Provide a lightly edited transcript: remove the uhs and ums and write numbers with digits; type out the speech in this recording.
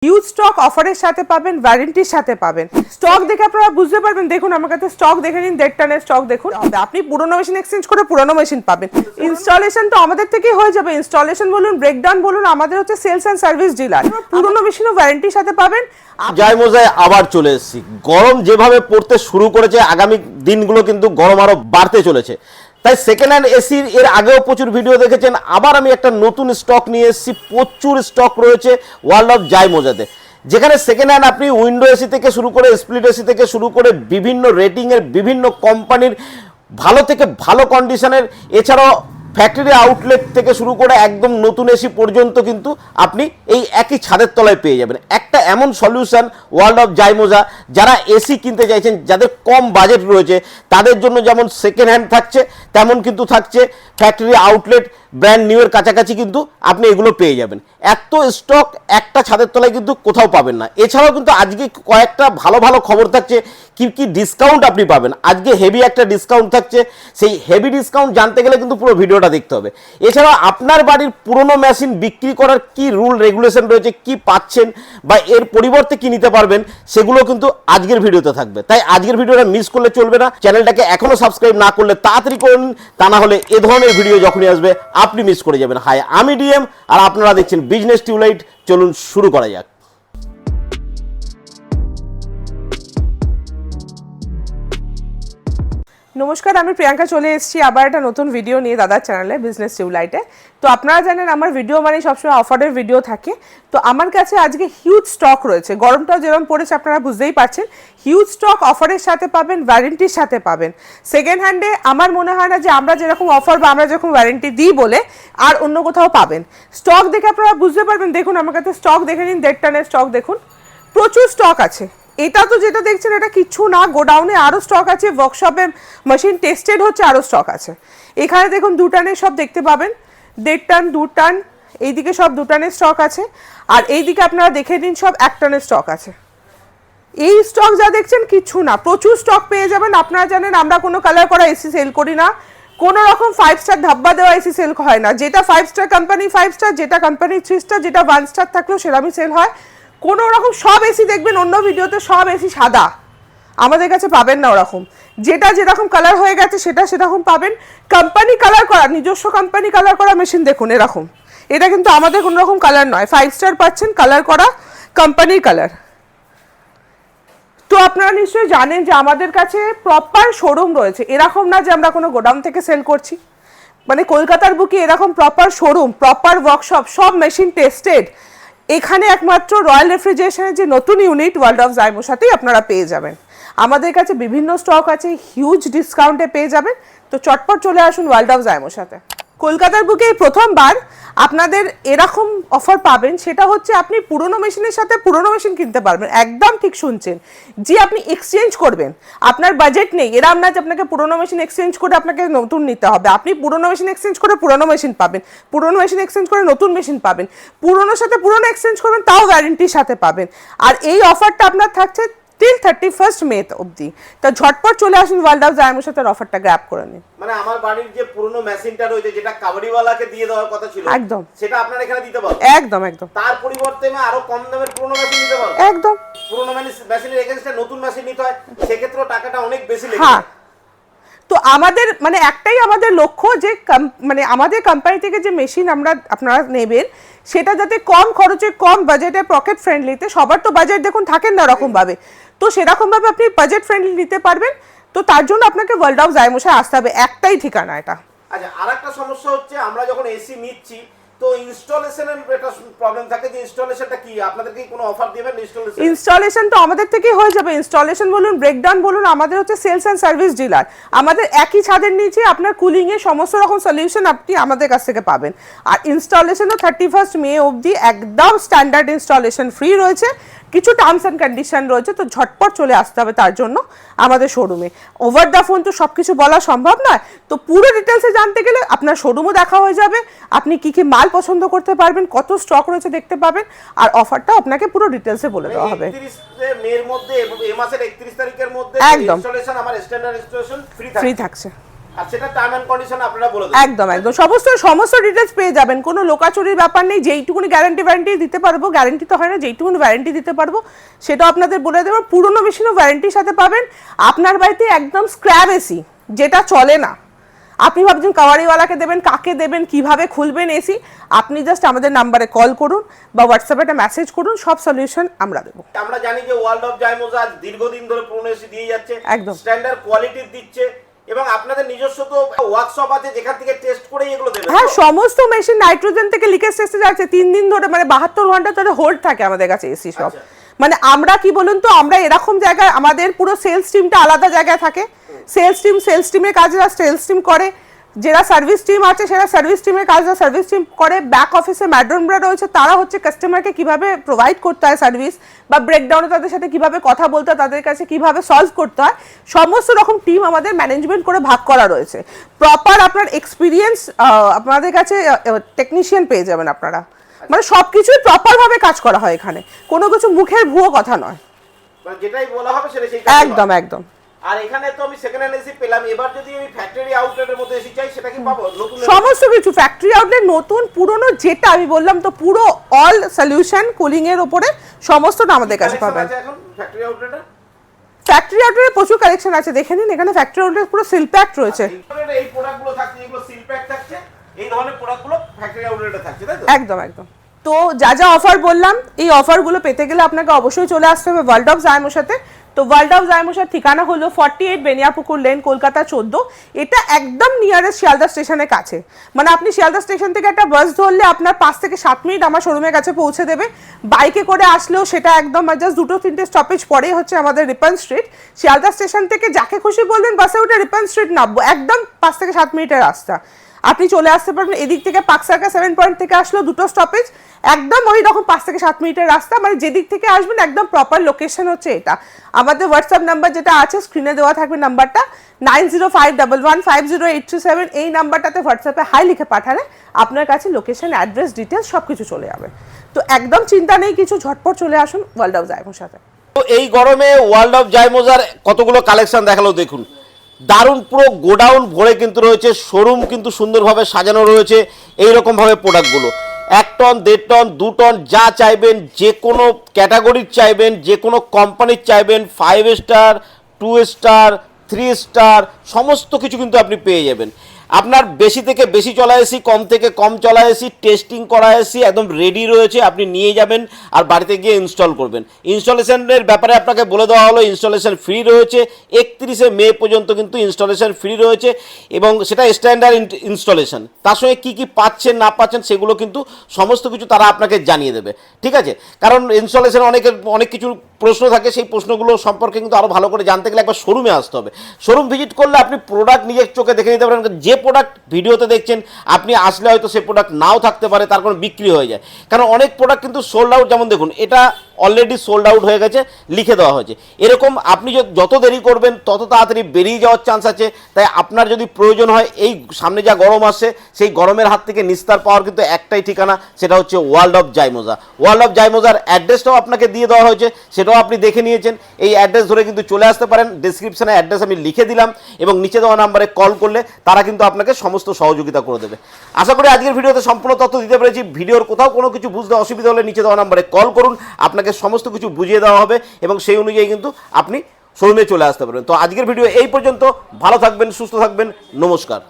Huge stock অফারের সাথে পাবেন, ওয়ারেন্টির সাথে পাবেন। স্টক দেখে আপনারা বুঝতে পারবেন। দেখুন আমার কাছে স্টক দেখে নিন, 1.5 টনের স্টক দেখুন। আপনি পুরোনো মেশিন এক্সচেঞ্জ করে পুরোনো মেশিন পাবেন। ইনস্টলেশন তো আমাদের থেকেই হয়ে যাবে। ইনস্টলেশন বলুন, ব্রেকডাউন বলুন, আমাদের হচ্ছে সেলস অ্যান্ড সার্ভিস ডিলার। পুরোনো মেশিনও ওয়ারেন্টির সাথে পাবেন। জয় মোজায় আবার চলে এসেছি। গরম যেভাবে পড়তে শুরু করেছে, আগামী দিনগুলো কিন্তু গরম আরো বাড়তে চলেছে। তাই সেকেন্ড হ্যান্ড এসির এর আগেও প্রচুর ভিডিও দেখেছেন। আবার আমি একটা নতুন স্টক নিয়ে এসেছি। প্রচুর স্টক রয়েছে ওয়ার্ল্ড অফ জয় মোজাতে, যেখানে সেকেন্ড হ্যান্ড আপনি উইন্ডো এসি থেকে শুরু করে স্প্লিট এসি থেকে শুরু করে বিভিন্ন রেটিংয়ের বিভিন্ন কোম্পানির ভালো থেকে ভালো কন্ডিশনের, এছাড়াও ফ্যাক্টরি আউটলেট থেকে শুরু করে একদম নতুন এসি পর্যন্ত কিন্তু আপনি এই একই ছাদের তলায় পেয়ে যাবেন। একটা এমন সলিউশন ওয়ার্ল্ড অফ জয় মোজা, যারা এসি কিনতে চাইছেন, যাদের কম বাজেট রয়েছে, তাদের জন্য যেমন সেকেন্ড হ্যান্ড থাকছে, তেমন কিন্তু থাকছে ফ্যাক্টরি আউটলেট ব্র্যান্ড নিউ এর কাছাকাছি কিন্তু আপনি এগুলো পেয়ে যাবেন। এত স্টক একটা ছাদের তলায় কিন্তু কোথাও পাবেন না। এছাড়াও কিন্তু আজকে কয়েকটা ভালো ভালো খবর থাকছে, কি কি ডিসকাউন্ট আপনি পাবেন। আজকে হেভি একটা ডিসকাউন্ট থাকছে। সেই হেভি ডিসকাউন্ট জানতে গেলে কিন্তু পুরো ভিডিওটা দেখতে হবে। এছাড়াও আপনার বাড়ির পুরনো মেশিন বিক্রি করার কি রুল রেগুলেশন রয়েছে, কি পাচ্ছেন বা এর পরিবর্তে কি নিতে পারবেন, সেগুলো কিন্তু আজকের ভিডিওতে থাকবে। তাই আজকের ভিডিওটা মিস করলে চলবে না। চ্যানেলটাকে এখনো সাবস্ক্রাইব না করলে তাড়াতাড়ি করুন, তা না হলে এ ধরনের ভিডিও যখনই আসবে আপনি মিস করে যাবেন। হাই, আমি ডিএম, আর আপনারা দেখছেন বিজনেস টিউবলাইট। চলুন শুরু করা যাক। নমস্কার, আমি প্রিয়াঙ্কা চলে এসেছি আবার একটা নতুন ভিডিও নিয়ে দাদার চ্যানেলে বিজনেস টিউবলাইটে। তো আপনারা জানেন আমার ভিডিও মানে সবসময় অফারের ভিডিও থাকে। তো আমার কাছে আজকে হিউজ স্টক রয়েছে। গরমটাও যেরকম পড়েছে আপনারা বুঝতেই পারছেন। হিউজ স্টক অফারের সাথে পাবেন, ওয়ারেন্টির সাথে পাবেন। সেকেন্ড হ্যান্ডে আমার মনে হয় না যে আমরা যেরকম অফার বা আমরা যেরকম ওয়ারেন্টি দিই বলে আর অন্য কোথাও পাবেন। স্টক দেখে আপনারা বুঝতে পারবেন। দেখুন আমার কাছে স্টক দেখে নিন, 1.5 টনের স্টক দেখুন। প্রচুর স্টক আছে। এটা তো যেটা দেখছেন এটা কিচ্ছু না, গোডাউনে আরও স্টক আছে, ওয়ার্কশপে মেশিন টেস্টেড হচ্ছে, আরও স্টক আছে। এখানে দেখুন 2 টনের সব দেখতে পাবেন, 1.5 টন, 2 টন, এইদিকে সব 2 টনের স্টক আছে। আর এইদিকে আপনারা দেখে নিন সব 1 টনের স্টক আছে। এই স্টক যা দেখছেন কিচ্ছু না, প্রচুর স্টক পেয়ে যাবেন। আপনারা জানেন আমরা কোনো কালার করা এসি সেল করি না। কোনো রকম 5 স্টার ধাব্বা দেওয়া এসি সেল হয় না। যেটা 5 স্টার কোম্পানি 5 স্টার, যেটা কোম্পানি 3 স্টার, যেটা 1 স্টার থাকলেও সেরকমই সেল হয়। কোনো রকম সব এসি দেখবেন অন্য ভিডিওতে সব এসি সাদা, আমাদের কাছে পাবেন না ওরকম। যেটা যেরকম কালার হয়ে গেছে সেটা সেরকম পাবেন। কোম্পানি কালার করা, নিজস্ব কোম্পানি কালার করা মেশিন দেখুন এরকম। এটা কিন্তু আমাদের কোনো রকম কালার নয়, 5 স্টার পাচ্ছেন কালার করা কোম্পানির কালার। তো আপনারা নিশ্চয়ই জানেন যে আমাদের কাছে প্রপার শোরুম রয়েছে। এরকম না যে আমরা কোনো গোডাউন থেকে সেল করছি। মানে কলকাতার বুকে এরকম প্রপার শোরুম, প্রপার ওয়ার্কশপ, সব মেশিন টেস্টেড। এখানে একমাত্র রয়্যাল রেফ্রিজারেশনের যে নতুন ইউনিট ওয়ার্ল্ড অফ জয় মোজাতেই আপনারা পেয়ে যাবেন। আমাদের কাছে বিভিন্ন স্টক আছে, হিউজ ডিসকাউন্টে পেয়ে যাবেন। তো চটপট চলে আসুন ওয়ার্ল্ড অফ জয় মোজাতে। কলকাতার বুকে প্রথমবার আপনাদের এরকম অফার পাবেন, সেটা হচ্ছে আপনি পুরনো মেশিনের সাথে পুরনো মেশিন কিনতে পারবেন। একদম ঠিক শুনছেন, যে আপনি এক্সচেঞ্জ করবেন। আপনার বাজেট নেই, এরকম না যে আপনাকে পুরনো মেশিন এক্সচেঞ্জ করে আপনাকে নতুন নিতে হবে। আপনি পুরনো মেশিন এক্সচেঞ্জ করে পুরনো মেশিন পাবেন, পুরনো মেশিন এক্সচেঞ্জ করে নতুন মেশিন পাবেন, পুরনোর সাথে পুরনো এক্সচেঞ্জ করবেন, তাও ওয়ারেন্টির সাথে পাবেন। আর এই অফারটা আপনার থাকছে টিল 31 মে অবধি। তা ঝটপট চলে আসুন ওয়ার্ল্ড অফ জয় মোজাতে, অফারটা গ্র্যাব করে নিন। মানে আমার বাড়ির যে পুরনো মেশিনটা রয়েছে, যেটা কাবাডিওয়ালাকে দিয়ে দেওয়ার কথা ছিল, একদম সেটা আপনারা এখানে দিতে পারবেন। একদম একদম। তার পরিবর্তে আমি আরো কম দামের পুরনো মেশিন দিতে পারবো। একদম। পুরনো মেশিনের এগেইনস্টে নতুন মেশিন নিতে হয়, সেক্ষেত্রে টাকাটা অনেক বেশি লেগে হ্যাঁ। যায়। তো আমাদের মানে একটাই আমাদের লক্ষ্য যে মানে আমাদের কোম্পানি থেকে যে মেশিন আপনারা নেবেন সেটা যাতে কম খরচে, কম বাজেটে, পকেট ফ্রেন্ডলিতে। সবার তো বাজেট দেখুন থাকেন না ওরকমভাবে, তো সেরকমভাবে আপনি বাজেট ফ্রেন্ডলি নিতে পারবেন। তো তার জন্য আপনাকে ওয়ার্ল্ড অফ জয় মোজায় আসতে হবে, একটাই ঠিকানা এটা। আচ্ছা, আরেকটা সমস্যা হচ্ছে আমরা যখন এসি নিচ্ছি তো ইনস্টলেশনের একটা প্রবলেম থাকে, যে ইনস্টলেশনটা কি আপনাদের কি কোনো অফার দিবেন? ইনস্টলেশন তো আমাদের থেকেই হয়ে যাবে। ইনস্টলেশন বলুন, ব্রেকডাউন বলুন, আমাদের হচ্ছে সেলস অ্যান্ড সার্ভিস ডিলার। আমাদের একই ছাদের নিচে আপনার কুলিং এর সমস্ত রকম সলিউশন আপনি আমাদের কাছ থেকে পাবেন। আর ইনস্টলেশনও 31 মে অবধি একদম স্ট্যান্ডার্ড ইনস্টলেশন ফ্রি রয়েছে। কিছু টার্মস অ্যান্ড কন্ডিশন রয়েছে, তো ঝটপট চলে আসতে হবে তার জন্য আমাদের শোরুমে। ওভার দ্য ফোন তো সব কিছু বলা সম্ভব নয়। তো পুরো ডিটেলসে জানতে গেলে আপনার শোরুমও দেখা হয়ে যাবে। আপনি কী কী মাল পছন্দ করতে পারবেন, কত স্টক রয়েছে দেখতে পাবেন, আর অফারটাও আপনাকে পুরো ডিটেলসে বলে দেওয়া হবে। 31 মের মধ্যে, এই মাসের 31 তারিখের মধ্যে একদম ইনস্টলেশন আমার স্ট্যান্ডার্ড ইনস্টলেশন ফ্রি থাকছে। আর সেটা টার্ম এন্ড কন্ডিশন আপনারা বলে দেন। একদম একদম সমস্ত ডিটেলস পেয়ে যাবেন, কোনো লোকাচুরির ব্যাপার নেই। যেইটুকুনি গ্যারান্টি দিতে পারবো, গ্যারান্টি তো হয় না, যেইটুকুনি ওয়ারেন্টি দিতে পারবো সেটাও আপনাদের বলে দেবো। পুরোনো মেশিনও ওয়ারেন্টির সাথে পাবেন। আপনার বাড়িতে একদম স্ক্র্যাপ এসি যেটা চলে না, আপনি ভাবছেন কাওয়ারিওয়ালাকে দেবেন, কাকে দেবেন, কিভাবে খুলবেন এসি, আপনি জাস্ট আমাদের নাম্বারে কল করুন বা হোয়াটসঅ্যাপে একটা মেসেজ করুন, সব সলিউশন আমরা দেবো। আমরা জানি যে ওয়ার্ল্ড অফ জাইমোজা দীর্ঘদিন ধরে পুরনো এসি দিয়ে যাচ্ছে, একদম স্ট্যান্ডার্ড কোয়ালিটির দিচ্ছে, এবং আপনাদের নিজস্ব তো ওয়ার্কশপ আছে যেখান থেকে টেস্ট করে এগুলো দেবেন। হ্যাঁ, সমস্ত মেশিন নাইট্রোজেন থেকে লিকেজ টেস্টে যাচ্ছে 3 দিন ধরে, মানে 72 ঘন্টা ধরে হোল্ড থাকে আমাদের কাছে এসি সব। মানে আমরা কি বলুন তো, আমরা এরকম জায়গায়, আমাদের পুরো সেলস টিমটা আলাদা জায়গায় থাকে। সেলস টিমের কাজরা সেলস টিম করে, যারা সার্ভিস টিম আছে সেটা সার্ভিস টিমের কাজরা সার্ভিস টিম করে, ব্যাক অফিসে ম্যাডামরা রয়েছে, তারা হচ্ছে কাস্টমারকে কিভাবে প্রোভাইড করতে হয় সার্ভিস, বা ব্রেকডাউনে তাদের সাথে কিভাবে কথা বলতে হয়, তাদের কাছে কিভাবে সলভ করতে হয়, সমস্ত রকম টিম আমাদের ম্যানেজমেন্ট করে ভাগ করা রয়েছে। প্রপার আপনার এক্সপিরিয়েন্স আপনাদের কাছে টেকনিশিয়ান পেয়ে যাবেন আপনারা। মানে সবকিছুই প্রপার ভাবে কাজ করা হয় এখানে, কোনো কিছু মুখের ভুয়ো কথা নয়, মানে যেটাই বলা হবে সেটা সেই একদম একদম। আর এখানে তো আমি সেকেন্ড হ্যান্ড এসি পেলাম, এবার যদি আমি ফ্যাক্টরি আউটলেটের মধ্যে এসি চাই সেটা কি পাবো? নতুন সমস্ত কিছু ফ্যাক্টরি আউটলেট, নতুন পুরনো, যেটা আমি বললাম তো, পুরো অল সলিউশন কুলিং এর উপরে সমস্তটা আমাদের কাছে পাবেন। এখন ফ্যাক্টরি আউটলেটে ফ্যাক্টরি আউটলেটে প্রচুর কালেকশন আছে, দেখে নিন। এখানে ফ্যাক্টরি আউটলেট পুরো সিল প্যাকড রয়েছে। এই প্রোডাক্টগুলো থাকছে, এগুলো সিল প্যাক থাকছে, এই ধরনের প্রোডাক্টগুলো ফ্যাক্টরি আউটলেটে থাকছে, তাই তো? একদম একদম। তো যা যা অফার বললাম, এই অফারগুলো পেতে গেলে আপনাকে অবশ্যই চলে আসতে হবে ওয়ার্ল্ড অফ জাইমোসাতে। তো ওয়ার্ল্ড অফ জাইমোসার ঠিকানা হলো 48 বেনিয়াপুকুর লেন, কলকাতা 14। এটা একদম নিয়ারেস্ট শিয়ালদা স্টেশনের কাছে। মানে আপনি শিয়ালদা স্টেশন থেকে একটা বাস ধরলে আপনার 5 থেকে 7 মিনিট আমার শোরুমের কাছে পৌঁছে দেবে। বাইকে করে আসলেও সেটা একদম জাস্ট 2-3টে স্টপেজ পরেই হচ্ছে আমাদের রিপন স্ট্রিট। শিয়ালদা স্টেশন থেকে যাকে খুশি বলবেন বাসে উঠে রিপন স্ট্রিট নামবো, একদম 5 থেকে 7 মিনিটের রাস্তা। আপনি চলে আসতে পারবেন এদিক থেকে, পার্ক সার্কাস 7 পয়েন্ট থেকে আসলেও 2টো স্টপেজ, একদম ওই রকম 5 থেকে 7 মিনিটের রাস্তা। মানে যেদিক থেকে আসবেন একদম প্রপার লোকেশন হচ্ছে এটা। আমাদের হোয়াটসঅ্যাপ নাম্বার যেটা আছে স্ক্রিনে দেওয়া থাকবে, নাম্বারটা 9051150827, এই নাম্বারটাতে হোয়াটসঅ্যাপে হাই লিখে পাঠালে আপনার কাছে লোকেশন, অ্যাড্রেস, ডিটেলস সব কিছু চলে যাবে। তো একদম চিন্তা নেই কিছু, ঝটপট চলে আসুন ওয়ার্ল্ড অফ জাইমোর সাথে। তো এই গরমে ওয়ার্ল্ড অফ জাইমোজার কতগুলো কালেকশন দেখালো দেখুন, দারুণ পুরো গোডাউন ভরে কিন্তু রয়েছে, শোরুম কিন্তু সুন্দরভাবে সাজানো রয়েছে। এইরকম ভাবে প্রোডাক্টগুলো 1 টন, 1.5 টন, 2 টন যা চাইবেন, যে কোনো ক্যাটাগরির চাইবেন, যে কোনো কোম্পানির চাইবেন, 5 স্টার, 2 স্টার, 3 স্টার, সমস্ত কিছু কিন্তু আপনি পেয়ে যাবেন। আপনার বেশি থেকে বেশি চলা এসি, কম থেকে কম চলা এসি, টেস্টিং করা এসি একদম রেডি রয়েছে, আপনি নিয়ে যাবেন আর বাড়িতে গিয়ে ইনস্টল করবেন। ইনস্টলেশনের ব্যাপারে আপনাকে বলে দেওয়া হলো, ইনস্টলেশন ফ্রি রয়েছে, 31শে মে পর্যন্ত কিন্তু ইনস্টলেশন ফ্রি রয়েছে, এবং সেটা স্ট্যান্ডার্ড ইনস্টলেশন। তার সঙ্গে কী কী পাচ্ছেন না পাচ্ছেন সেগুলো কিন্তু সমস্ত কিছু তারা আপনাকে জানিয়ে দেবে, ঠিক আছে? কারণ ইনস্টলেশন অনেক কিছু প্রশ্ন থাকে, সেই প্রশ্নগুলো সম্পর্কে কিন্তু আরও ভালো করে জানতে গেলে একবার শোরুমে আসতে হবে। শোরুম ভিজিট করলে আপনি প্রোডাক্ট নিজের চোখে দেখে নিতে পারেন। যে প্রোডাক্ট ভিডিওতে দেখছেন, আপনি আসলে হয়তো সে প্রোডাক্ট নাও থাকতে পারে, তার কোনো বিক্রি হয়ে যায়। কারণ অনেক প্রোডাক্ট কিন্তু সোল্ড আউট, যেমন দেখুন এটা অলরেডি সোল্ড আউট হয়ে গেছে, লিখে দেওয়া হয়েছে। এরকম আপনি যত দেরি করবেন তত তাড়াতাড়ি বেরিয়ে যাওয়ার চান্স আছে। তাই আপনার যদি প্রয়োজন হয়, এই সামনে যা গরম আসছে, সেই গরমের হাত থেকে নিস্তার পাওয়ার কিন্তু একটাই ঠিকানা, সেটা হচ্ছে ওয়ার্ল্ড অফ জাইমোজা। ওয়ার্ল্ড অফ জাইমোজার অ্যাড্রেসটাও আপনাকে দিয়ে দেওয়া হয়েছে, সেটাও আপনি দেখে নিয়েছেন। এই অ্যাড্রেস ধরে কিন্তু চলে আসতে পারেন। ডেসক্রিপশনে অ্যাড্রেস আমি লিখে দিলাম, এবং নিচে দেওয়া নাম্বারে কল করলে তারা কিন্তু আপনাকে সমস্ত সহযোগিতা করে দেবে। আশা করি আজকের ভিডিওতে সম্পূর্ণ তথ্য দিতে পেরেছি। ভিডিওর কোথাও কোনো কিছু বুঝতে অসুবিধা হলে নিচে দেওয়া নাম্বারে কল করুন, আপনাকে সমস্ত কিছু বুঝিয়ে দেওয়া হবে, এবং সেই অনুযায়ী কিন্তু আপনি শোরুমে চলে আসতে পারবেন। তো আজকের ভিডিও এই পর্যন্ত। ভালো থাকবেন, সুস্থ থাকবেন, নমস্কার।